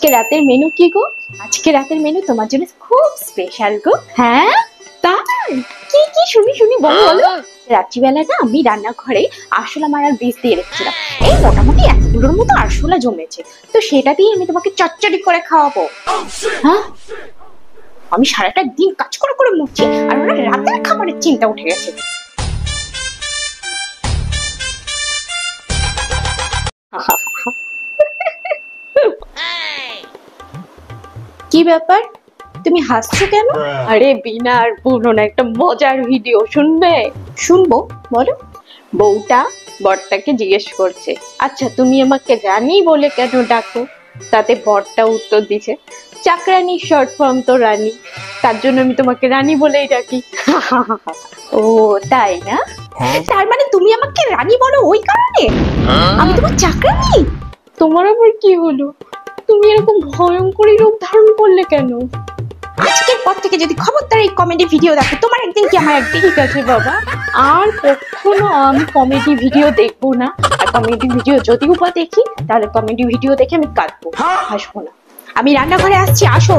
আজকে রাতের মেনু কি গো? আজকে রাতের মেনু তোমার জন্য খুব স্পেশাল গো। হ্যাঁ তাই? কি কি শুনি শুনি বলো বলো। রাত্রিবেলাটা আমি রান্নাঘরে আরশোলা মারার বীজ দিয়ে রেখেছিলাম, এই মোটামুটি 1 কিলোর মতো আরশোলা জমেছে, তো সেটা দিয়ে আমি তোমাকে চচ্চড়ি করে খাওয়াবো। হ্যাঁ, আমি সারাটা দিন কাজ করে করে মরছি আর ওরা রাতের খাবারের চিন্তা উঠে গেছে। কি ব্যাপার, তুমি হাসছো কেন? আরে বিনা আর বলো না, একটা মজার ভিডিও শুনবে? শুনবো, বলো। বউটা বরটাকে জিজ্ঞেস করছে, আচ্ছা তুমি আমাকে রানী বলে কেন ডাকো? তাতে বরটা উত্তর দিছে, চাকরানি শর্ট ফর্ম তো রানী, তার জন্য আমি তোমাকে রানী বলেই ডাকি। ও তাই না? তার মানে তুমি আমাকে রানী বলো ওই কারণে? আমি তোমার চাকরানি? তোমার আবার কি হলো? তুমি এরকম ভয়ঙ্করী রূপ ধারণ করলে কেন? আজকের পর থেকে যদি খবরদার এই কমেডি ভিডিও দেখো, তোমার একদিন কি আমার একদিন। ঠিক আছে বাবা, আর কখনো আমি কমেডি ভিডিও দেখবো না। আর কমেডি ভিডিও যদিও বা দেখি, তাহলে কমেডি ভিডিও দেখে আমি কাঁদবো, হাসবো না। আমি রান্নাঘরে আসছি, আসো।